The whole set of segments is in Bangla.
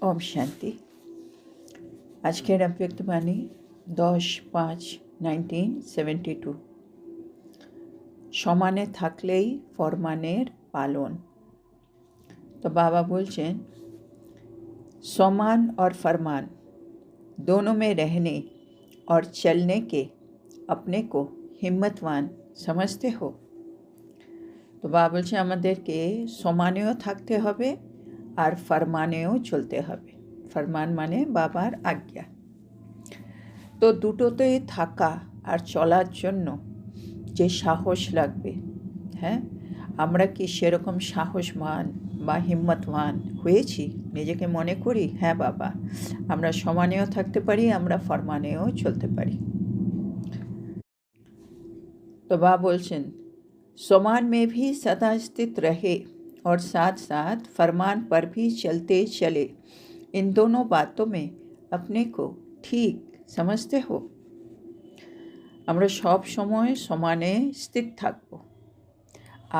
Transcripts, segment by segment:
ओम शांति। आज के अव्यक्तवाणी 10/5/1972। সমানে থাকলেই ফরমানের পালন। तो बाबा बोलছেন समान और फरमान दोनों में रहने और चलने के अपने को हिम्मतवान समझते हो। তো বাবা বলছে আমাদেরকে সমানেও থাকতে হবে আর ফরমানেও চলতে হবে। ফরমান মানে বাবার আজ্ঞা। তো দুটোতেই থাকা আর চলার জন্য যে সাহস লাগবে, হ্যাঁ, আমরা কি সেরকম সাহসবান বা হিম্মতবান হয়েছি? নিজেকে মনে করি হ্যাঁ বাবা, আমরা সমানেও থাকতে পারি, আমরা ফরমানেও চলতে পারি। তো বাবা বলছেন समान में भी सदा स्थित रहे और साथ साथ फरमान पर भी चलते चले, इन दोनों बातों में अपने को ठीक समझते हो। আমরা সব সময় সমানে স্থির থাকব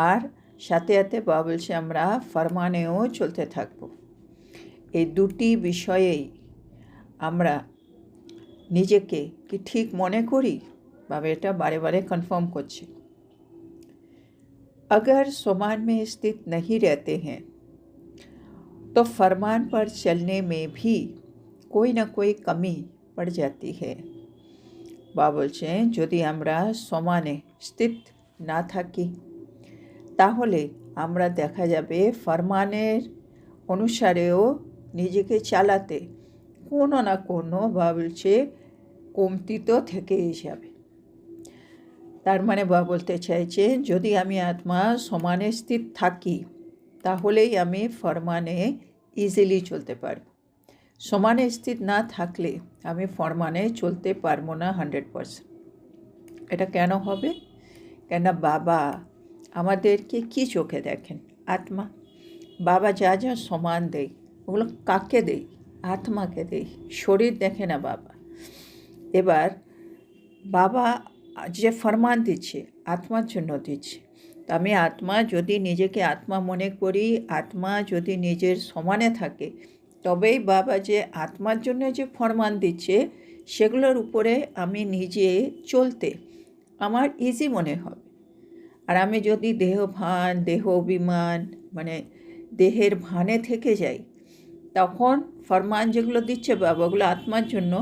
আর সাথে সাথে বাবা বলছে আমরা ফরমানেও চলতে থাকব। এই দুটি বিষয়েই আমরা নিজেকে কি ঠিক মনে করি? বাবা এটা বারে বারে কনফার্ম করছে। अगर समान में स्थित नहीं रहते हैं तो फरमान पर चलने में भी कोई ना कोई कमी पड़ जाती है। বাবা বলছেন যদি আমরা সমানে স্থিত না থাকি তাহলে আমরা দেখা যাবে ফরমানের অনুসারেও নিজেকে চালাতে কোনো না কোনো বাবা বলছে কমতি তো থেকেই যাবে। তার মানে বাবা বলতে চাইছেন যদি আমি আত্মা সমানে স্থিত থাকি তাহলেই আমি ফরমানে ইজিলি চলতে পারব। সমানে স্থিত না থাকলে আমি ফরমানে চলতে পারবো না 100%। এটা কেন হবে? কেন বাবা আমাদেরকে কি চোখে দেখেন? আত্মা। বাবা যা যা সমান দেয় ওগুলো কাকে দেয়? আত্মাকে দেয়। শরীর দেখে না বাবা। এবার বাবা যে ফরমান দিচ্ছে আত্মার জন্য দিচ্ছে। তো আমি আত্মা যদি নিজেকে আত্মা মনে করি, আত্মা যদি নিজের সমানে থাকে, তবেই বাবা যে আত্মার জন্য যে ফরমান দিচ্ছে সেগুলোর উপরে আমি নিজে চলতে আমার ইজি মনে হবে। আর আমি যদি দেহ অভিমান মানে দেহের ভানে থেকে যাই তখন ফরমান যেগুলো দিচ্ছে বাবা ওগুলো আত্মার জন্য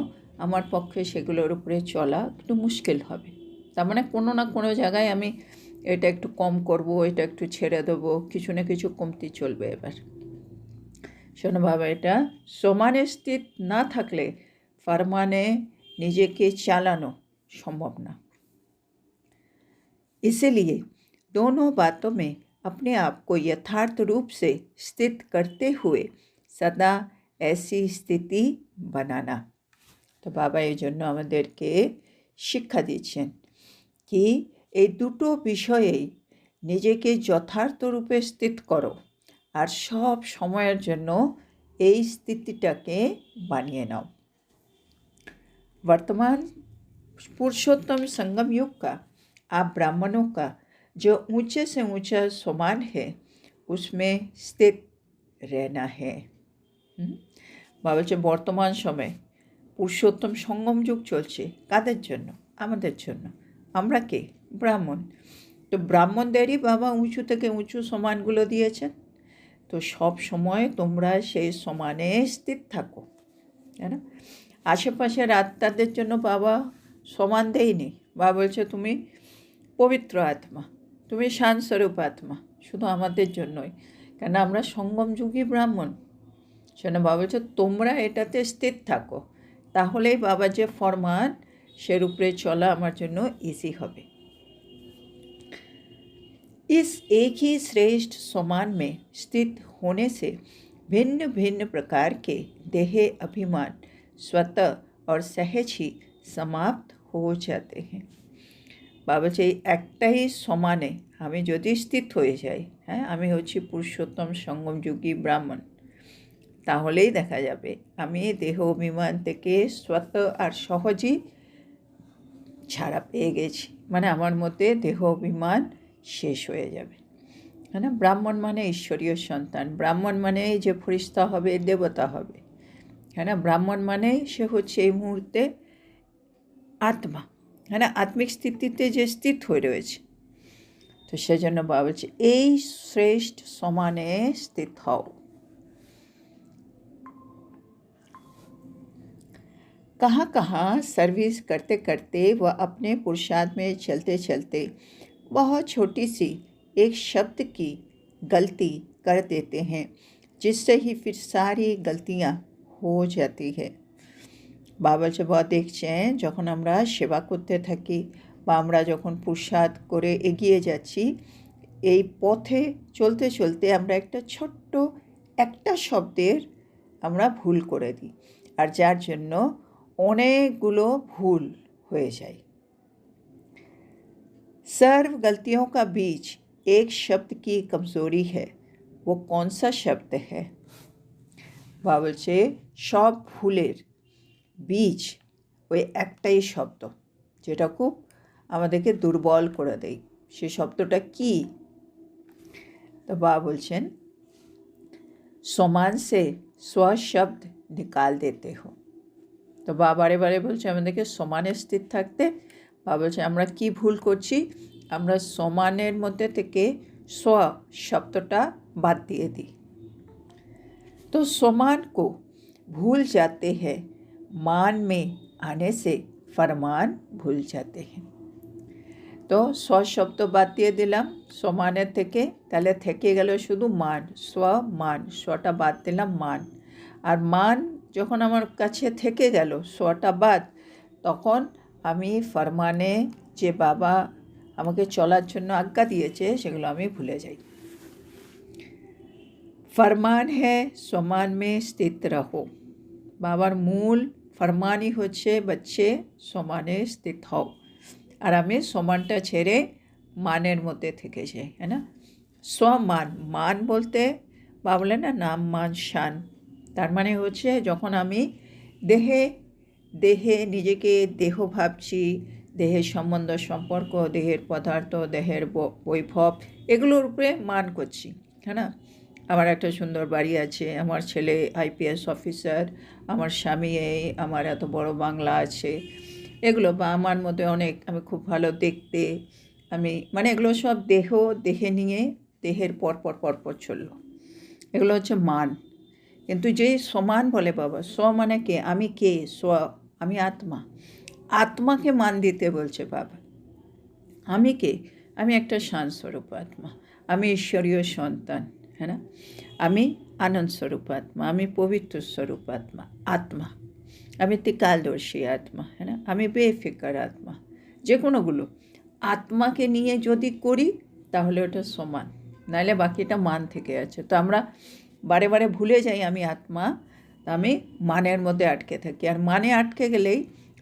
আমার পক্ষে সেগুলোর উপরে চলা একটু মুশকিল হবে। তার মানে কোনো না কোনো জায়গায় আমি এটা একটু কম করব, এটা একটু ছেড়ে দেবো, কিছু না কিছু কমতি চলবে। এবার শোনো বাবা, এটা সমানে স্থিত না থাকলে ফরমানে নিজেকে চালানো সম্ভব না। इसीलिए दोनों बातों में अपने आप को यथार्थ रूप से स्थित करते हुए सदा ऐसी स्थिति बनाना। তো বাবা এই জন্য আমাদেরকে শিক্ষা দিচ্ছেন কি এই দুটো বিষয়েই নিজেকে যথার্থ রূপে স্থিত করো আর সব সময়ের জন্য এই স্থিতিটাকে বানিয়ে নাও। वर्तमान पुरुषोत्तम संगम युग का आप ब्राह्मणों का जो ऊंचे से ऊंचा समान है उसमें स्थित रहना है। বাবা বলছে বর্তমান সময়ে পুরুষোত্তম সঙ্গম যুগ চলছে। কাদের জন্য? আমাদের জন্য। আমরা কে? ব্রাহ্মণ। তো ব্রাহ্মণদেরই বাবা উঁচু থেকে উঁচু সমানগুলো দিয়েছেন। তো সব সময় তোমরা সেই সমানে স্থির থাকো, তাই না? আশেপাশের আত্মাদের জন্য বাবা সমান দেয়নি। বাবা বলছে তুমি পবিত্র আত্মা, তুমি শান্তস্বরূপ আত্মা, শুধু আমাদের জন্যই। কেন আমরা সঙ্গম যুগী ব্রাহ্মণ। সেজন্য বাবা বলছে তোমরা এটাতে স্থির থাকো, তাহলেই বাবা যে ফরমান সের উপরে চলা আমার জন্য ইজি হবে। इस एक ही श्रेष्ठ समान में स्थित होने से भिन्न भिन्न प्रकार के देह अभिमान स्वतः और सहज ही समाप्त हो जाते हैं। বাবা যে একটাই সমানে আমি যদি স্থিত হয়ে যাই, হ্যাঁ, আমি হচ্ছি পুরুষোত্তম সঙ্গমযুগী ব্রাহ্মণ, তাহলেই দেখা যাবে আমি দেহ অভিমান থেকে স্বত আর সহজেই ছাড়া পেয়ে গেছি। মানে আমার মধ্যে দেহ অভিমান শেষ হয়ে যাবে। হ্যাঁ না? ব্রাহ্মণ মানে ঈশ্বরীয় সন্তান, ব্রাহ্মণ মানে যে ফরিস্তা হবে, দেবতা হবে, है ना। ব্রাহ্মণ মানে সে হচ্ছে এই মুহূর্তে আত্মা, है ना, আত্মিক স্থিতিতে যে স্থিত হয়ে রয়েছে। তো সেজন্য বাবা বলছে এই শ্রেষ্ঠ সমানে স্থিত হও। कहाँ कहाँ सर्विस करते करते व अपने पुरुषार्थ में चलते चलते बहुत छोटी सी एक शब्द की गलती कर देते हैं, जिससे ही फिर सारी गलतियाँ हो जाती है। বাবা বলছে बहुत দেখছেন যখন আমরা সেবা করতে থাকি বা আমরা যখন পুরুষার্থ করে এগিয়ে যাচ্ছি, এই পথে চলতে চলতে আমরা ছোট্ট একটা শব্দের আমরা ভুল করে দিই, আর যার জন্য অনেকগুলো ভুল হয়ে যায়। सर्व गलतियों का बीच एक शब्द की कमज़ोरी है, वो कौन सा शब्द है? বাবা বলছে সব ভুলের বীজ ওই একটাই শব্দ যেটা খুব আমাদেরকে দুর্বল করে দেয়। সে শব্দটা কি? তো বাবা বলছেন সমান সে স্ব শব্দ নিকাল দেতে হো। তো বাবা বারে বারে বলছে আমাদেরকে সমানে স্থির থাকতে। বাবা বলছে আমরা কি ভুল করছি, আমরা সমানের মধ্যে থেকে স্ব শব্দটা বাদ দিয়ে দিই। तो समान को भूल जाते हैं, मान में आने से फरमान भूल जाते हैं। तो स्व शब्द বাদ দিয়ে দিলাম সমানের থেকে, তাহলে থেকে গেল শুধু মান, স্ব মান, স্বটা বাদ দিলাম মান। আর মান যখন আমার কাছে থেকে গেল স্বটা বাদ, তখন আমি ফরমানে যে বাবা আমাকে চলার জন্য আজ্ঞা দিয়েছে সেগুলো আমি ভুলে যাই। फरमान है समान में स्थित रहो। বাবার মূল ফরমানই হচ্ছে বাচ্চে সমানে স্থিত হও, আর আমি সমানটা ছেড়ে মানের মধ্যে থেকে যাই, है ना। স্বমান, মান বলতে বাবা বলে না নাম মান শান, তার মানে হচ্ছে যখন আমি দেহে দেহে নিজেকে দেহ ভাবছি, দেহের সম্বন্ধ সম্পর্ক, দেহের পদার্থ, দেহের বৈভব, এগুলোর উপরে মান করছি, है ना। আমার একটা সুন্দর বাড়ি আছে, আমার ছেলে আইপিএস অফিসার, আমার স্বামী এই, আমার এত বড় বাংলা আছে, এগুলো বা আমার মধ্যে অনেক, আমি খুব ভালো দেখতে, আমি মানে এগুলো সব দেহে নিয়ে দেহের পরপর চললো, এগুলো হচ্ছে মান। কিন্তু যে সমান বলে বাবা, স্ব মানে কে, আমি কে, স্ব আমি আত্মা, আত্মাকে মান দিতে বলছে বাবা। আমি কে, আমি একটা শান্তস্বরূপ আত্মা, আমি ঈশ্বরীয় সন্তান, है ना। আমি আনন্দ স্বরূপ আত্মা, আমি পবিত্র স্বরূপ আত্মা, আত্মা আমি ত্রিকালদর্শী আত্মা, है ना। আমি বেফিকার আত্মা, যে কোনোগুলো আত্মাকে নিয়ে যদি করি তাহলে ওটা সমান, নাহলে বাকিটা মান থেকে আছে। তো আমরা বারে বারে ভুলে যাই আমি আত্মা, আমি মানের মধ্যে আটকে থাকি, আর মানে আটকে গেলেই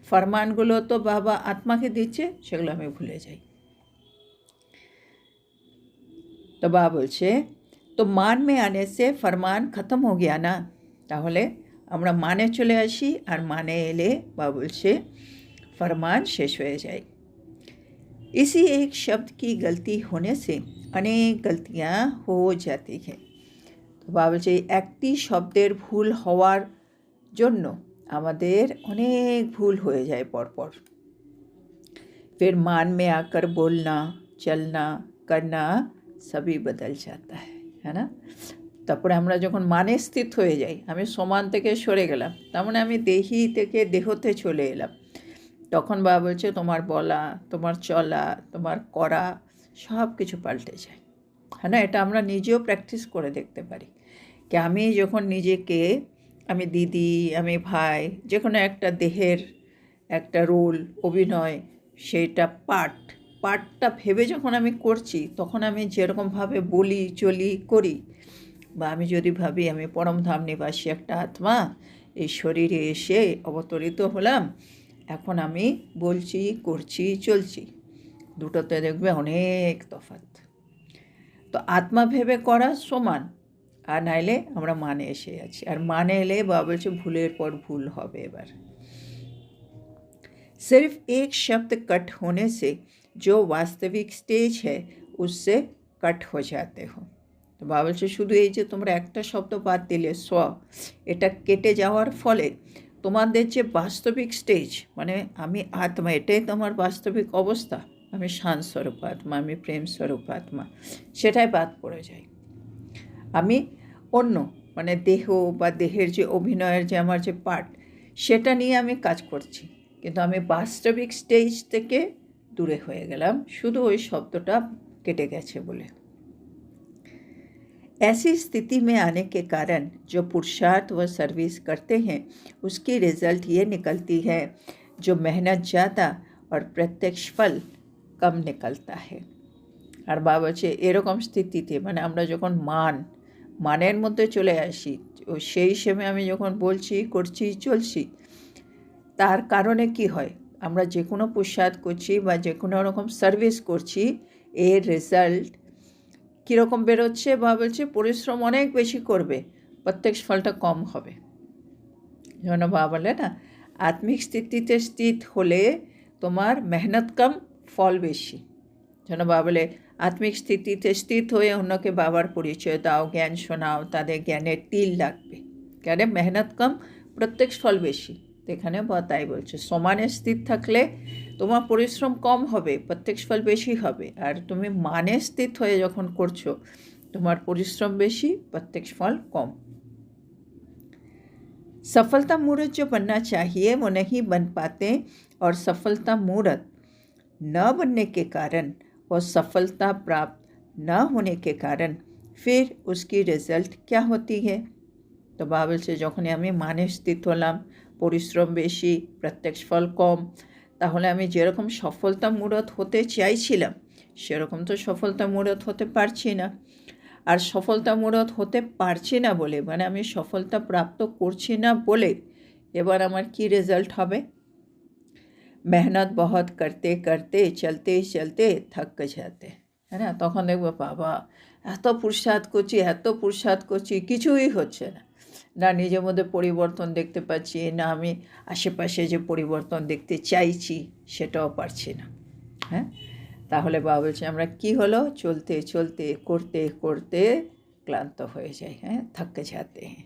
ফরমানগুলো তো বাবা আত্মাকে দিচ্ছে, সেগুলো আমি ভুলে যাই। তো বাবা বলছে তো মান মে আনে সে ফরমান খতম হো গিয়া না, তাহলে আমরা মানে চলে আসি, আর মানে এলে বাবা বলছে फरमान शेष हो जाए। इसी एक शब्द की गलती होने से अनेक गलतियाँ हो जाती हैं। তো বাবা বলছে একটি শব্দের ভুল হওয়ার জন্য আমাদের অনেক ভুল হয়ে যায় পরপর। फिर मान में आकर बोलना, चलना, करना सभी बदल जाता है ना। তারপরে আমরা যখন মানে স্থিত হয়ে যাই, আমি সমান থেকে সরে গেলাম, তার মানে আমি দেহি থেকে দেহতে চলে এলাম, তখন বাবা বলছে তোমার বলা, তোমার চলা, তোমার করা সব কিছু পাল্টে যায়, হ্যাঁ না। এটা আমরা নিজেও প্র্যাকটিস করে দেখতে পারি কি আমি যখন নিজেকে, আমি দিদি, আমি ভাই, যে কোনো একটা দেহের একটা রোল অভিনয়, সেইটা পার্টটা ভেবে যখন আমি করছি, তখন আমি যেরকমভাবে বলি চলি করি, বা আমি যদি ভাবি আমি পরমধাম নিবাসী একটা আত্মা, এই শরীরে এসে অবতরিত হলাম, এখন আমি বলছি, করছি, চলছি, দুটোতে দেখবে অনেক তফাৎ। তো আত্মা ভেবে করা সমান, আর নাইলে আমরা মানে এসে আছি, আর মানে এলে বাবা বলছে ভুলের পর ভুল হবে। এবার सिर्फ एक शब्द कट होने से जो वास्तविक स्टेज है उससे कट हो जाते हो। तो বাবা বলছে শুধু এই যে তোমরা একটা শব্দ বাদ দিলে স্ব, এটা কেটে যাওয়ার ফলে তোমাদের যে বাস্তবিক স্টেজ, মানে আমি আত্মা, এটাই তোমার বাস্তবিক অবস্থা, আমি শান্ত স্বরূপ আত্মা, আমি প্রেম স্বরূপ আত্মা, সেটাই বাদ পড়ে যায়। আমি অন্য, মানে দেহ বা দেহের যে অভিনয়ের যে আমার যে পার্ট, সেটা নিয়ে আমি কাজ করছি, কিন্তু আমি বাস্তবিক স্টেজ থেকে দূরে হয়ে গেলাম শুধু ওই শব্দটা কেটে গেছে বলে। ऐसी स्थिति में आने के कारण जो पुरुषार्थ व सर्विस करते हैं उसकी रिजल्ट ये निकलती है जो मेहनत ज़्यादा और प्रत्यक्ष फल कम निकलता है। আর বাবা বলছে এরকম স্থিতিতে, মানে আমরা যখন মানের মধ্যে চলে আসি, ও সেই হিসেবে আমি যখন বলছি, করছি, চলছি, তার কারণে কি হয়, আমরা যে কোনো পুরুষার্থ করছি বা যে কোনো রকম সার্ভিস করছি, এর রেজাল্ট কীরকম বেরোচ্ছে, বা বলছে পরিশ্রম অনেক বেশি করবে, প্রত্যক্ষ ফলটা কম হবে। যেন বাবা বলে না, আত্মিক স্থিতিতে স্থিত হলে তোমার মেহনত কম, ফল বেশি। যেন বাবা বলে আত্মিক স্থিতিতে স্থিত হয়ে অন্যকে বাবার পরিচয় দাও, জ্ঞান শোনাও, তাদের জ্ঞানের তিল লাগবে, কেন মেহনত কম, প্রত্যক্ষ ফল বেশি। তো এখানে তাই বলছে, সমানে স্থিত থাকলে তোমার পরিশ্রম কম হবে, প্রত্যক্ষ ফল বেশি হবে, আর তুমি মানে স্থিত হয়ে যখন করছো তোমার পরিশ্রম বেশি, প্রত্যক্ষ ফল কম। सफलता मूर्त जो बनना चाहिए वो नहीं बन पाते, और सफलता मूर्त न बनने के कारण और सफलता प्राप्त न होने के कारण फिर उसकी रिजल्ट क्या होती है। तो बाबल से যখনই আমি মানে স্থিত হলাম, পরিশ্রম বেশি, প্রত্যক্ষ ফল কম, তাহলে আমি যেরকম সফলতা মূরত হতে চাইছিলাম সেরকম তো সফলতা মূরত হতে পারছি না। আর সফলতা মূরত হতে পারছি না বলে, মানে আমি সফলতা প্রাপ্ত করছি না বলে, এবার আমার কি রেজাল্ট হবে, মেহনত বহুত করতে করতে চলতে চলতে থক যাতে, হ্যাঁ না। তখন দেখবো বাবা এত পুরুষার্থ করছি, কিছুই হচ্ছে না, না নিজের মধ্যে পরিবর্তন দেখতে পাচ্ছি, না আমি আশেপাশে যে পরিবর্তন দেখতে চাইছি সেটাও পারছি না। হ্যাঁ, তাহলে বাবা বলছে আমরা কি হলো, চলতে চলতে করতে করতে ক্লান্ত হয়ে যাই, হ্যাঁ, থক যাতে हैं।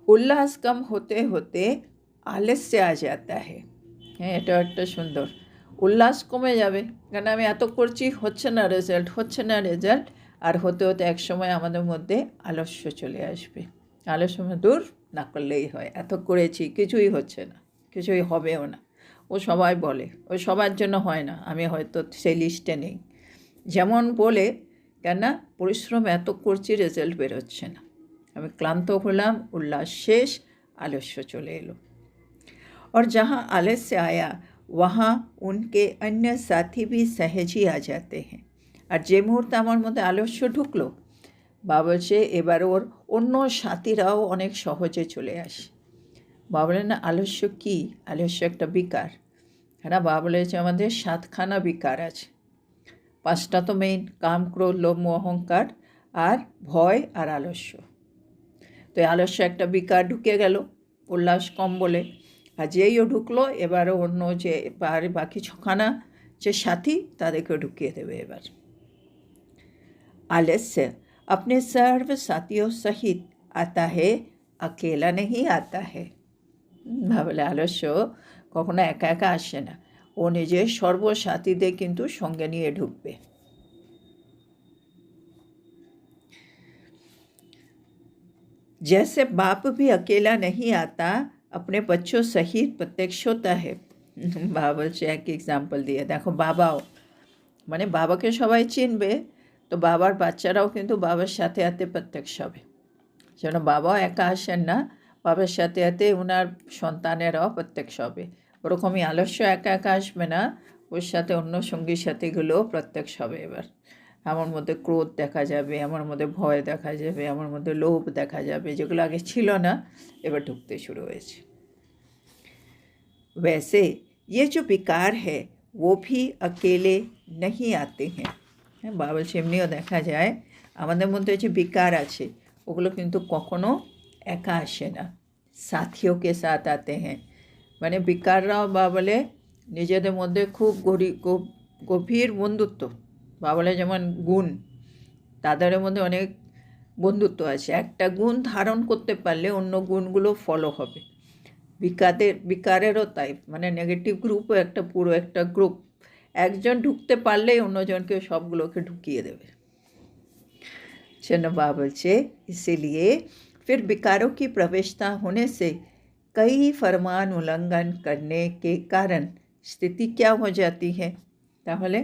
উল্লাস কম হতে হতে আলস্য आ जाता है। হ্যাঁ, এটা একটা সুন্দর, উল্লাস কমে যাবে, কারণ আমি এত করছি, হচ্ছে না রেজাল্ট, আর হতে হতে এক সময় আমাদের মধ্যে আলস্য চলে আসবে। আলস্য দূর না করলেই হয়, এত করেছি কিছুই হচ্ছে না, কিছুই হবেও না। ও সবাই বলে, ও সবার জন্য হয় না, আমি হয়তো সেই লিস্টে নেই, যেমন বলে, কেন পরিশ্রম এত করছি, রেজাল্ট বেরোচ্ছে না, আমি ক্লান্ত হলাম, উল্লাস শেষ, আলস্য চলে এলো। और जहाँ आलस्य आया वहाँ उनके अन्य साथी भी सहज ही आ जाते हैं। আর যে মুহূর্তে আমার মধ্যে আলস্য ঢুকলো, বাবা বলছে এবার ওর অন্য সাথীরাও অনেক সহজে চলে আসে। বাবা বলে না, আলস্য কী, আলস্য একটা বিকার, হ্যাঁ না। বাবা বলেছে আমাদের 7খানা বিকার আছে, 5টা তো মেইন, কাম, ক্রোধ, লোভ, মোহ, অহংকার, আর ভয়, আর আলস্য। তো এই আলস্য একটা বিকার ঢুকে গেল উল্লাস কম বলে, আর যেই ও ঢুকলো এবারে অন্য যে বাকি 6খানা যে সাথী তাদেরকে ঢুকিয়ে দেবে। এবার आलस्य अपने सर्व साथियों सहित आता है, अकेला नहीं आता है। ভাবলে আলস্য কখনো একা একা আসে না, ও নিজের সর্বসাথীদের কিন্তু সঙ্গে নিয়ে ঢুকবে। जैसे बाप भी अकेला नहीं आता, अपने बच्चों सहित प्रत्यक्ष होता है। বাবা বলছে এক এক্সাম্পল দিয়ে, দেখো বাবাও, মানে বাবাকে সবাই চিনবে, তো বাবার বাচ্চারাও কিন্তু বাবার সাথে সাথে প্রত্যক্ষ হবে। যেন বাবাও একা আসেন না, বাবার সাথে সাথে ওনার সন্তানেরাও প্রত্যক্ষ হবে। ওরকমই আলস্য একা একা আসবে না, ওর সাথে অন্য সঙ্গী সাথীগুলোও প্রত্যক্ষ হবে। এবার আমার মধ্যে ক্রোধ দেখা যাবে, আমার মধ্যে ভয় দেখা যাবে, আমার মধ্যে লোভ দেখা যাবে, যেগুলো আগে ছিল না এবার ঢুকতে শুরু হয়েছে। वैसे ये जो विकार है वो भी अकेले नहीं आते हैं। হ্যাঁ, বাবা বলছে এমনিও দেখা যায় আমাদের মধ্যে যে বিকার আছে ওগুলো কিন্তু কখনো একা আসে না, সাথীও কে সাথ আতে হ্যাঁ। মানে বিকাররাও বাবা বলে নিজেদের মধ্যে খুব গভীর বন্ধুত্ব, বাবা বলে যেমন গুণ, তাদের মধ্যে অনেক বন্ধুত্ব আছে। একটা গুণ ধারণ করতে পারলে অন্য গুণগুলো ফলো হবে। বিকারেরও তাই, মানে নেগেটিভ গ্রুপও একটা পুরো একটা গ্রুপ। একজন ঢুকতে পারলেই অন্যজনকে সবগুলোকে ঢুকিয়ে দেবে। चंद्रमा बोलचे इसीलिए फिर विकारों की प्रवेशता होने से कई फरमान उल्लंघन करने के कारण स्थिति क्या हो जाती है। তাহলে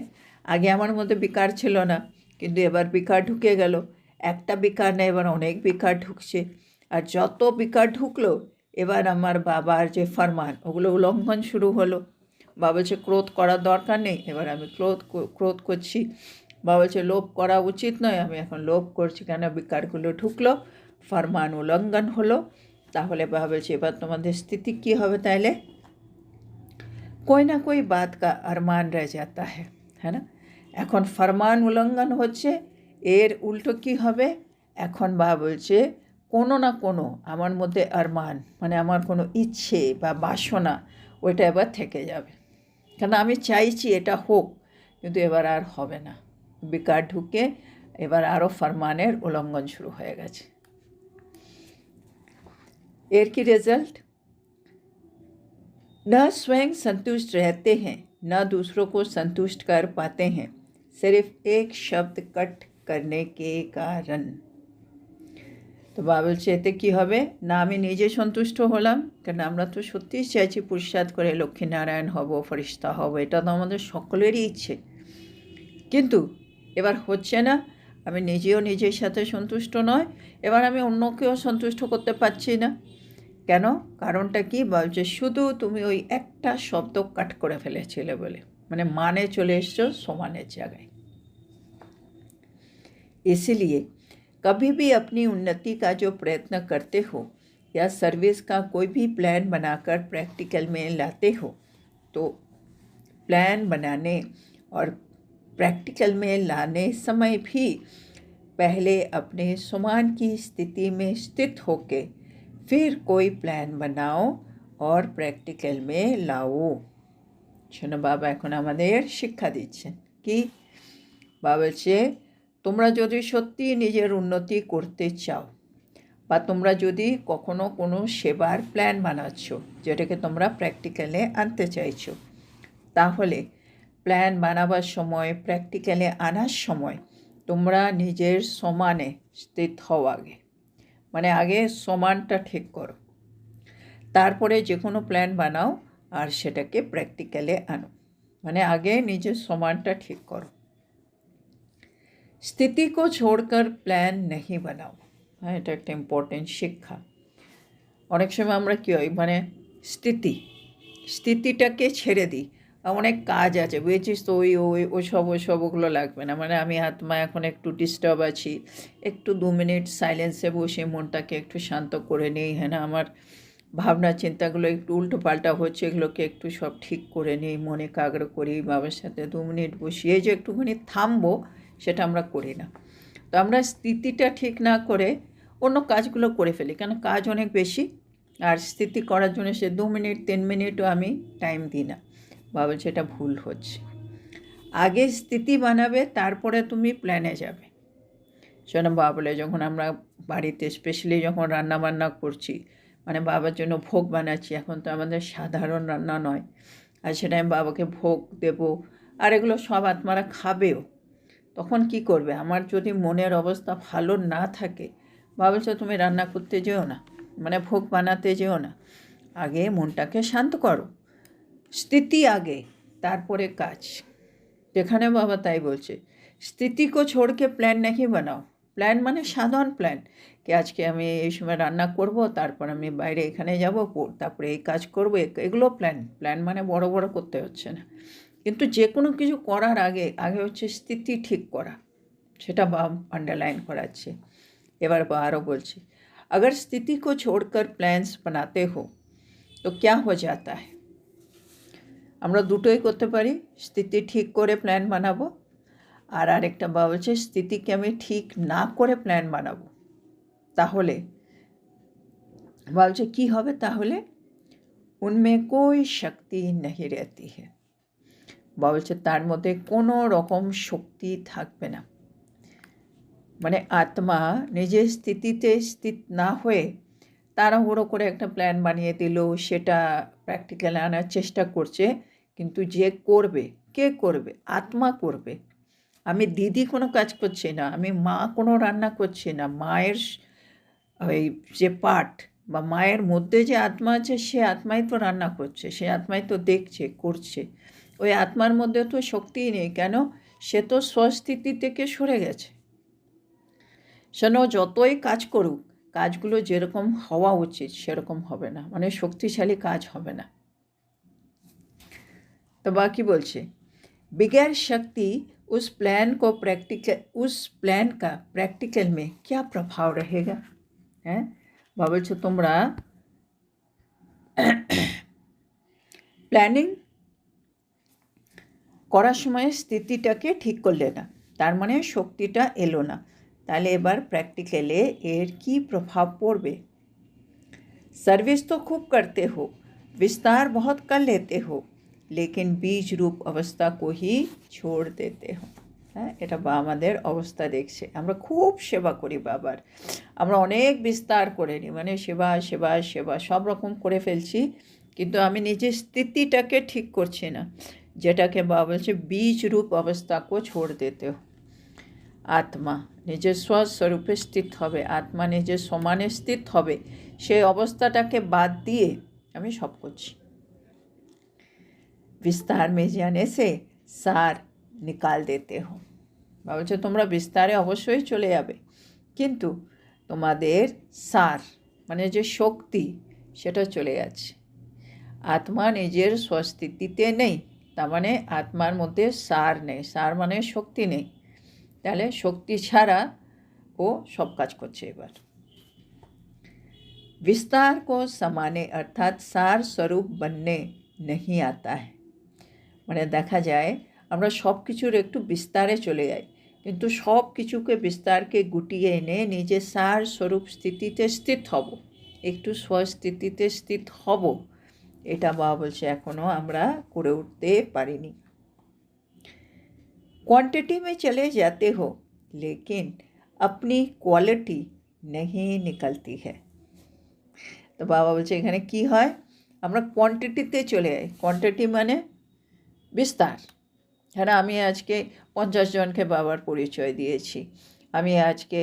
আগে আমার মধ্যে বিকার ছিল না, কিন্তু এবার বিকার ঢুকে গেল। একটা বিকার না, এবার অনেক বিকার ঢুকছে। আর যত বিকার ঢুকলো, এবার আমার বাবার যে ফরমান ওগুলো উল্লঙ্ঘন শুরু হলো। বাবা বলছে ক্রোধ করার দরকার নেই, এবার আমি ক্রোধ করছি। বাবা বলছে লোভ করা উচিত নয়, আমি এখন লোভ করছি। কেন? বিকারগুলো ঢুকলো, ফরমান উল্লঙ্ঘন হলো। তাহলে বাবা বলছে এবার তোমাদের স্থিতি কী হবে? তাইলে कोई ना कोई बात का अरमान रह जाता है ना। এখন ফরমান উল্লঙ্ঘন হচ্ছে, এর উল্টো কি হবে? এখন বাবা বলছে কোনো না কোনো আমার মধ্যে আরমান, মানে আমার কোনো ইচ্ছে বা বাসনা, ওইটা এবার থেকে যাবে। কেন? আমি চাইছি এটা হোক, কিন্তু এবার আর হবে না। বিকার ঢুকে এবার আরও ফরমানের উল্লঙ্ঘন শুরু হয়ে গেছে। এর কি রেজাল্ট? न स्वयं संतुष्ट रहते हैं, न दूसरों को संतुष्ट कर पाते हैं, सिर्फ एक शब्द कट करने के कारण। তো বাবা বলছে এতে কী হবে? না আমি নিজে সন্তুষ্ট হলাম, কারণ আমরা তো সত্যিই চাইছি পুরুষার্থ করে লক্ষ্মীনারায়ণ হব, ফরিস্তা হব, এটা তো আমাদের সকলেরই ইচ্ছে। কিন্তু এবার হচ্ছে না, আমি নিজেও নিজের সাথে সন্তুষ্ট নয়, এবার আমি অন্যকেও সন্তুষ্ট করতে পারছি না। কেন? কারণটা কি? বলছে শুধু তুমি ওই একটা শব্দ কাট করে ফেলেছিলে বলে, মানে চলে এসছো সমানের জায়গায়। इसीलिए कभी भी अपनी उन्नति का जो प्रयत्न करते हो या सर्विस का कोई भी प्लान बनाकर प्रैक्टिकल में लाते हो, तो प्लान बनाने और प्रैक्टिकल में लाने समय भी पहले अपने समान की स्थिति में स्थित होके फिर कोई प्लान बनाओ और प्रैक्टिकल में लाओ। শোনো, বাবা এখন আমাদের শিক্ষা দিচ্ছেন কি? বাবা বলছে তোমরা যদি সত্যি নিজের উন্নতি করতে চাও, বা তোমরা যদি কখনো কোনো সেবার প্ল্যান বানাচ্ছ যেটাকে তোমরা প্র্যাকটিক্যালে আনতে চাইছো, তাহলে প্ল্যান বানাবার সময়, প্র্যাকটিক্যালে আনার সময় তোমরা নিজের সমানে স্থিত হও আগে। মানে আগে সমানটা ঠিক করো, তারপরে যে কোনো প্ল্যান বানাও আর সেটাকে প্র্যাকটিক্যালে আনো। মানে আগে নিজের সমানটা ঠিক করো। স্থিতি কো ছোড়কর প্ল্যান নেই বানাও। হ্যাঁ, এটা একটা ইম্পর্টেন্ট শিক্ষা। অনেক সময় আমরা কী হয়, মানে স্থিতিটাকে ছেড়ে দিই। অনেক কাজ আছে, বুঝেছিস তো, ওইসব ওগুলো লাগবে না। মানে আমি আত্মা এখন একটু ডিস্টার্ব আছি, একটু 2 মিনিট সাইলেন্সে বসে মনটাকে একটু শান্ত করে নিই। হ্যাঁ না, আমার ভাবনা চিন্তাগুলো একটু উল্টো পাল্টা হচ্ছে, এগুলোকে একটু সব ঠিক করে নিই, মনে একাগ্র করি, বাবার সাথে 2 মিনিট বসিয়ে যে একটুখানি থামবো, সেটা আমরা করি না। তো আমরা স্থিতিটা ঠিক না করে অন্য কাজগুলো করে ফেলি, কেন কাজ অনেক বেশি, আর স্থিতি করার জন্য সে 2 মিনিট 3 মিনিটও আমি টাইম দিই না। বাবা বলছে এটা ভুল হচ্ছে। আগে স্থিতি বানাবে, তারপরে তুমি প্ল্যানে যাবে। শোনো, বাবা বলে যখন আমরা বাড়িতে স্পেশালি যখন রান্নাবান্না করছি, মানে বাবার জন্য ভোগ বানাচ্ছি, এখন তো আমাদের সাধারণ রান্না নয়, আর সেটা আমি বাবাকে ভোগ দেব, আর এগুলো সব আত্মারা খাবেও। তখন কি করবে? আমার যদি মনের অবস্থা ভালো না থাকে, বাবা বলছে তুমি রান্না করতে যেও না, মানে ভোগ বানাতে যেও না, আগে মনটাকে শান্ত করো, স্থিতি আগে, তারপরে কাজ। যেখানে বাবা তাই বলছে স্থিতি কো ছোড়কে প্ল্যান नहीं বানাও। প্ল্যান মানে সাধারণ প্ল্যান, কি আজকে আমি এই সময় রান্না করব, তারপর আমি বাইরে এখানে যাব, তারপরে এই কাজ করব, এগুলো প্ল্যান মানে বড় বড় করতে হচ্ছে না। কিন্তু যে কোনো কিছু করার আগে হচ্ছে স্থিতি ঠিক করা, সেটা বাবা আন্ডারলাইন করাচ্ছে। এবার আরও বলছি, अगर स्थिति को छोड़कर प्लान्स बनाते हो तो क्या हो जाता है। আমরা দুটোই করতে পারি, স্থিতি ঠিক করে প্ল্যান বানাবো, আর আরেকটা বাবা বলছে স্থিতিকে আমি ঠিক না করে প্ল্যান বানাবো, তাহলে বলছে কী হবে? তাহলে उनमें कोई शक्ति नहीं रहती है। বলছে তার মধ্যে কোনো রকম শক্তি থাকবে না। মানে আত্মা নিজের স্থিতিতে স্থিত না হয়ে তাড়াহুড়ো করে একটা প্ল্যান বানিয়ে দিল, সেটা প্র্যাকটিক্যালে আনার চেষ্টা করছে, কিন্তু যে করবে, কে করবে? আত্মা করবে। আমি দিদি কোনো কাজ করছি না, আমি মা কোনো রান্না করছি না, মায়ের ওই যে পার্ট বা মায়ের মধ্যে যে আত্মা আছে সে আত্মাই তো রান্না করছে, সে আত্মাই তো দেখছে, করছে। ওই আত্মার মধ্যে তো শক্তিই নেই, কেন? সে তো স্বস্থিতি থেকে সরে গেছে। শোনো, যতই কাজ করুক, কাজগুলো যেরকম হওয়া উচিত সেরকম হবে না, মানে শক্তিশালী কাজ হবে না। तो बाकी बोलছে बगैर शक्ति उस प्लान का प्रैक्टिकल में क्या प्रभाव रहेगा। হ্যাঁ, বা বলছে তোমরা প্ল্যানিং করার সময় স্থিতিটাকে ঠিক করলে না, তার মানে শক্তিটা এলো না, তাহলে এবার প্র্যাকটিক্যালে এর কি প্রভাব পড়বে। सर्विस तो खूब करते हो, विस्तार बहुत कर लेते हो, लेकिन बीज रूप अवस्था को ही छोड़ देते हो। হ্যাঁ, এটা আমাদের অবস্থা দেখছে, আমরা খুব সেবা করি বাবার, আমরা অনেক বিস্তার করে নিই, মানে সেবা সেবা সেবা সব রকম করে ফেলছি, কিন্তু আমি নিজের স্থিতিটাকে ঠিক করছি না, যেটাকে বাবা বলছে বীজ রূপ অবস্থা কো ছোড় দিতে হো। আত্মা নিজের স্বস্বরূপে স্থিত হবে, আত্মা নিজের সমানে স্থিত হবে, সেই অবস্থাটাকে বাদ দিয়ে আমি সব করছি। বিস্তার মে জানে সে সার নিকাল দিতে হো। বলছে তোমরা বিস্তারে অবশ্যই চলে যাবে, কিন্তু তোমাদের সার মানে যে শক্তি সেটা চলে যাচ্ছে। আত্মা নিজের স্বস্তিতে নেই, তার মানে আত্মার মধ্যে সার নেই, সার মানে শক্তি নেই, তাহলে শক্তি ছাড়া ও সব কাজ করছে। এবার विस्तार को समाने अर्थात सार स्वरूप बनने नहीं आता है। মানে দেখা যায় আমরা সব কিছুর একটু বিস্তারে চলে যাই, কিন্তু সব কিছুকে বিস্তারকে গুটিয়ে এনে নিজের সার স্বরূপ স্থিতিতে স্থিত হব, একটু স্বস্থিতিতে স্থিত হব, এটা বাবা বলছে এখনও আমরা করে উঠতে পারিনি। क्वांटिटी में चले जाते हो लेकिन अपनी क्वालिटी नहीं निकलती है। তো বাবা বলছে এখানে কি হয়, আমরা কোয়ান্টিটিতে চলে যাই, কোয়ান্টিটি মানে বিস্তার। হ্যাঁ, আমি আজকে 50 জনকে বাবার পরিচয় দিয়েছি, আমি আজকে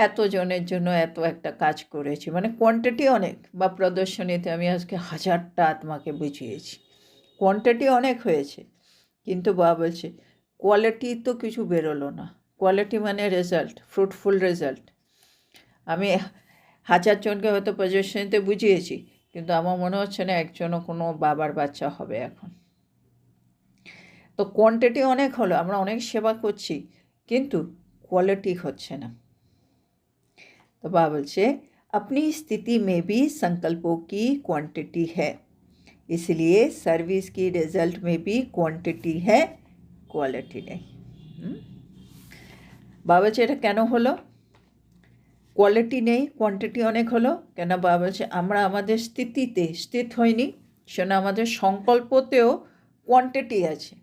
এতজনের জন্য এত একটা কাজ করেছি, মানে কোয়ান্টিটি অনেক, বা প্রদর্শনীতে আমি আজকে 1000টা আত্মাকে বুঝিয়েছি, কোয়ান্টিটি অনেক হয়েছে, কিন্তু বাবা বলছে কোয়ালিটি তো কিছু বেরোলো না। কোয়ালিটি মানে রেজাল্ট, ফ্রুটফুল রেজাল্ট। আমি 1000 জনকে হয়তো প্রদর্শনীতে বুঝিয়েছি, কিন্তু আমার মনে হচ্ছে না একজনও কোনো বাবার বাচ্চা হবে এখন। তো কোয়ান্টিটি অনেক হলো, আমরা অনেক সেবা করছি, কিন্তু কোয়ালিটি হচ্ছে না। তো বাবা বলছে अपनी स्थिति में भी संकल्पों की क्वांटिटी है, इसलिए सर्विस की रिजल्ट में भी क्वांटिटी है, কোয়ালিটি নেই। বাবা বলছে এটা কেন হলো, কোয়ালিটি নেই কোয়ান্টিটি অনেক হলো কেন? বাবা বলছে আমরা আমাদের স্থিতিতে স্থিত হইনি, সেটা আমাদের সংকল্পতেও কোয়ান্টিটি আছে।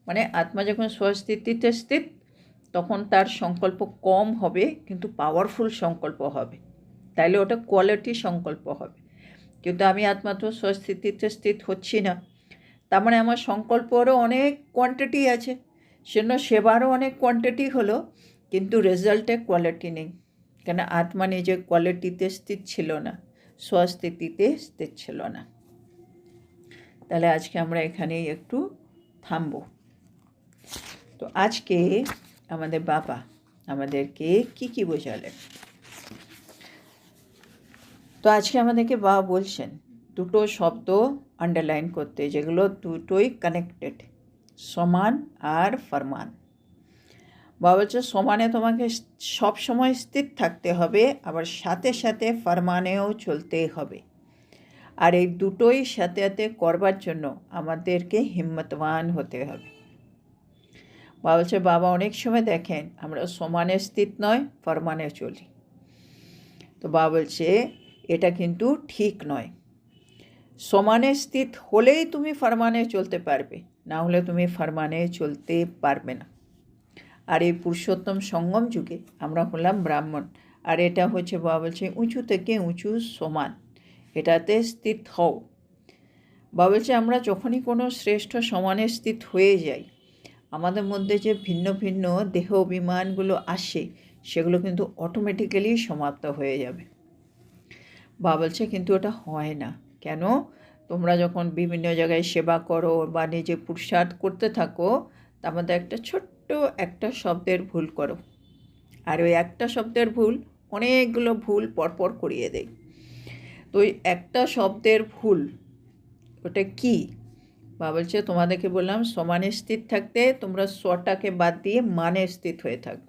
মানে আত্মা যখন স্বস্থিতিতে স্থিত তখন তার সংকল্প কম হবে, কিন্তু পাওয়ারফুল সংকল্প হবে, তাইলে ওটা কোয়ালিটি সংকল্প হবে। কিন্তু আমি আত্মা তো স্বস্থিতিতে স্থিত হচ্ছি না, তার মানে আমার সংকল্পরও অনেক কোয়ান্টিটি আছে, সেজন্য সেবারও অনেক কোয়ান্টিটি হলো, কিন্তু রেজাল্টে কোয়ালিটি নেই, কেন আত্মা নিজের কোয়ালিটিতে স্থিত ছিল না, স্বস্থিতিতে স্থিত ছিল না। তাহলে আজকে আমরা এখানেই একটু থামবো। তো আজকে আমাদের বাবা আমাদেরকে কি বোঝালেন, তো আজকে আমাদেরকে বাবা বলছেন দুটো শব্দ আন্ডারলাইন করতে, যেগুলো দুটোই কানেক্টেড, সমান আর ফরমান। বাবা বলছে সমানে তোমাকে সব সময় স্থির থাকতে হবে, আবার সাথে সাথে ফরমানেও চলতে হবে, আর এই দুটোই সাথে সাথে করবার জন্য আমাদেরকে হিম্মতবান হতে হবে। বাবা বলছে বাবা অনেক সময় দেখেন আমরা সমানে স্থিত নয়, ফরমানে চলি। তো বাবা বলছে এটা কিন্তু ঠিক নয়, সমানে স্থিত হলেই তুমি ফরমানে চলতে পারবে, না হলে তুমি ফরমানে চলতে পারবে না। আর এই পুরুষোত্তম সঙ্গম যুগে আমরা হলাম ব্রাহ্মণ, আর এটা হচ্ছে বাবা বলছে উঁচু থেকে উঁচু সমান, এটাতে স্থিত হও। বাবা বলছে আমরা যখনই কোনো শ্রেষ্ঠ সমানে স্থিত হয়ে যাই, আমাদের মধ্যে যে ভিন্ন ভিন্ন দেহ অভিমানগুলো আসে সেগুলো কিন্তু অটোমেটিক্যালি সমাপ্ত হয়ে যাবে। বাবা বলছে কিন্তু ওটা হয় না কেন? তোমরা যখন বিভিন্ন জায়গায় সেবা করো বা নিজে পুরুষার্থ করতে থাকো, তার মধ্যে একটা ছোট্ট একটা শব্দের ভুল করো, আর ওই একটা শব্দের ভুল অনেকগুলো ভুল পরপর করিয়ে দেয়। তো ওই একটা শব্দের ভুল ওটা কি? বা বলছে তোমাদেরকে বললাম সমানে স্থিত থাকতে তোমরা স্বটাকে বাদ দিয়ে মানে স্থিত হয়ে থাকো।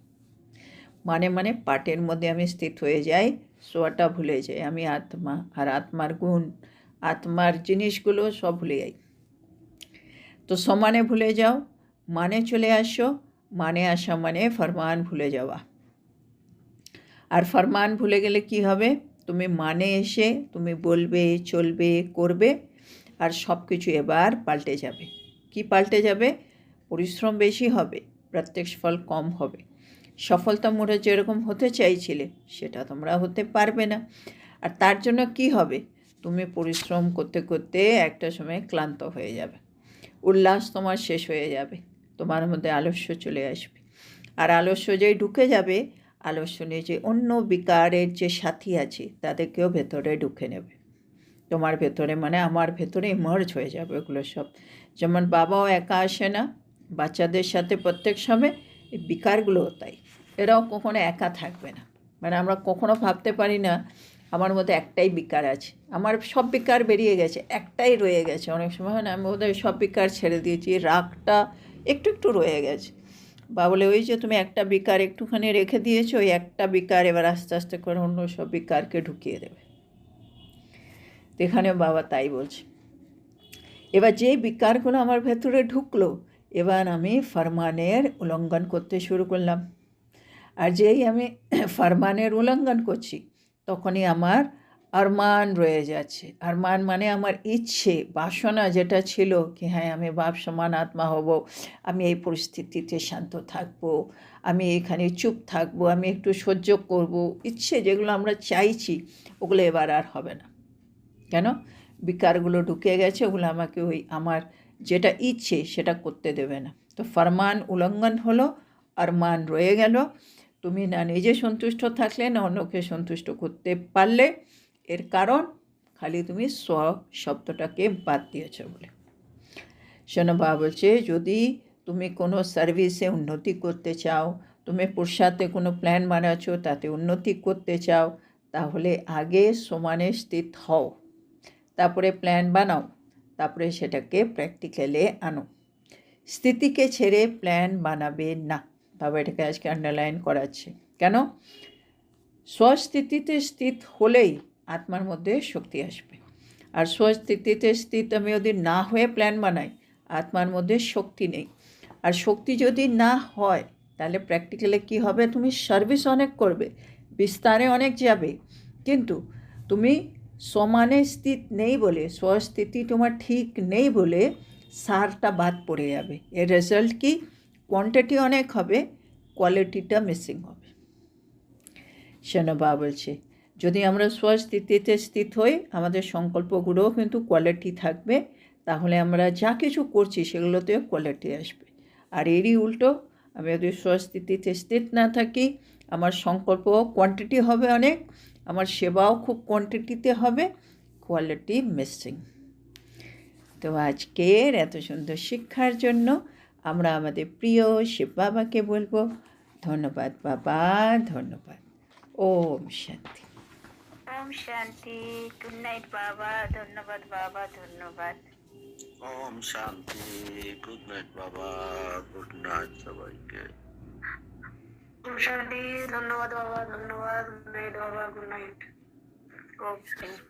মানে পাটের মধ্যে আমি স্থিত হয়ে যাই, স্বটা ভুলে যাই, আমি আত্মা, আর আত্মার গুণ, আত্মার জিনিসগুলো সব ভুলে যাই। তো সমানে ভুলে যাও, মানে চলে আসো, মানে আসা মানে ফরমান ভুলে যাওয়া। আর ফরমান ভুলে গেলে কি হবে? তুমি মানে এসে তুমি বলবে, চলবে, করবে, আর সব কিছু এবার পাল্টে যাবে। কি পাল্টে যাবে? পরিশ্রম বেশি হবে, প্রত্যক্ষ ফল কম হবে, সফলতা মোড়ে যেরকম হতে চাইছিলে সেটা তোমরা হতে পারবে না। আর তার জন্য কি হবে? তুমি পরিশ্রম করতে করতে একটা সময় ক্লান্ত হয়ে যাবে, উল্লাস তোমার শেষ হয়ে যাবে, তোমার মধ্যে আলস্য চলে আসবে। আর আলস্য যেই ঢুকে যাবে, আলস্য নিয়ে যে অন্য বিকারের যে সাথী আছে তাদেরকেও ভেতরে ঢুকে নেবে। তোমার ভেতরে মানে আমার ভেতরে মার্জ হয়ে যাবে ওগুলো সব। যেমন বাবাও একা আসে না বাচ্চাদের সাথে প্রত্যেক সময়, এই বিকারগুলোও তাই, এরাও কখনো একা থাকবে না। মানে আমরা কখনো ভাবতে পারি না আমার মধ্যে একটাই বিকার আছে, আমার সব বিকার বেরিয়ে গেছে, একটাই রয়ে গেছে। অনেক সময় হয় না আমি বোধহয় সব বিকার ছেড়ে দিয়েছি, রাগটা একটু একটু রয়ে গেছে। বা বলে ওই যে তুমি একটা বিকার একটুখানি রেখে দিয়েছো, ওই একটা বিকার এবার আস্তে আস্তে করে অন্য সব বিকারকে ঢুকিয়ে দেবে। তো এখানেও বাবা তাই বলছে। এবার যে বিকারগুলো আমার ভেতরে ঢুকলো, এবার আমি ফরমানের উল্লঙ্ঘন করতে শুরু করলাম। আর যেই আমি ফরমানের উল্লঙ্ঘন করছি, তখনই আমার আরমান রয়ে যাচ্ছে। আরমান মানে আমার ইচ্ছে, বাসনা যেটা ছিল কি হ্যাঁ আমি বাপ সমান আত্মা হব, আমি এই পরিস্থিতিতে শান্ত থাকব, আমি এখানে চুপ থাকব, আমি একটু সহ্য করব, ইচ্ছে যেগুলো আমরা চাইছি ওগুলো এবার আর হবে না। কেন? বিকারগুলো ঢুকে গেছে, ওগুলো আমাকে ওই আমার যেটা ইচ্ছে সেটা করতে দেবে না। তো ফরমান উল্লঙ্ঘন হলো, আরমান রয়ে গেল। তুমি না নিজে সন্তুষ্ট থাকলে না অন্যকে সন্তুষ্ট করতে পারলে, এর কারণ খালি তুমি স্ব শব্দটাকে বাদ দিয়েছ বলে। শোনো বাবা বলছে যদি তুমি কোনো সার্ভিসে উন্নতি করতে চাও, তুমি পুরুষার্থে কোনো প্ল্যান বানাচ্ছ তাতে উন্নতি করতে চাও, তাহলে আগে সমানে স্থিত হও, তারপরে প্ল্যান বানাও, তারপরে সেটাকে প্র্যাকটিক্যালে আনো। স্থিতিকে ছেড়ে প্ল্যান বানাবে না। বাবা এটাকে আজকে আন্ডারলাইন করাচ্ছে। কেন? স্বস্থিতিতে স্থিত হলেই আত্মার মধ্যে শক্তি আসবে। আর স্বস্থিতিতে স্থিত আমি যদি না হয়ে প্ল্যান বানাই, আত্মার মধ্যে শক্তি নেই। আর শক্তি যদি না হয় তাহলে প্র্যাকটিক্যালি কী হবে? তুমি সার্ভিস অনেক করবে, বিস্তারে অনেক যাবে, কিন্তু তুমি সমানে স্থিত নেই বলে, স্বস্থিতি তোমার ঠিক নেই বলে সারটা বাদ পড়ে যাবে। এর রেজাল্ট কি? কোয়ান্টিটি অনেক হবে, কোয়ালিটিটা মিসিং হবে। শোনবা বলছে যদি আমরা স্বস্থিতিতে স্থিত হই, আমাদের সংকল্পগুলোও কিন্তু কোয়ালিটি থাকবে, তাহলে আমরা যা কিছু করছি সেগুলোতেও কোয়ালিটি আসবে। আর এরই উল্টো, আমি যদি স্বস্থিতিতে স্থিত না থাকি, আমার সংকল্প কোয়ান্টিটি হবে অনেক, আমার সেবাও খুব কোয়ান্টিটিতে হবে, কোয়ালিটি মিসিং। তো আজকের এত সুন্দর শিক্ষার জন্য আমরা আমাদের প্রিয় শিব বাবাকে বলবো ধন্যবাদ বাবা, ধন্যবাদ। ওম শান্তি। ওম শান্তি। গুড নাইট বাবা, ধন্যবাদ বাবা, ধন্যবাদ। ওম শান্তি। গুড নাইট বাবা, গুড নাইট সবাইকে। ওম শান্তি, ধন্যবাদ বাবা, ধন্যবাদ। গুড নাইট বাবা, গুড নাইট। ওম শান্তি।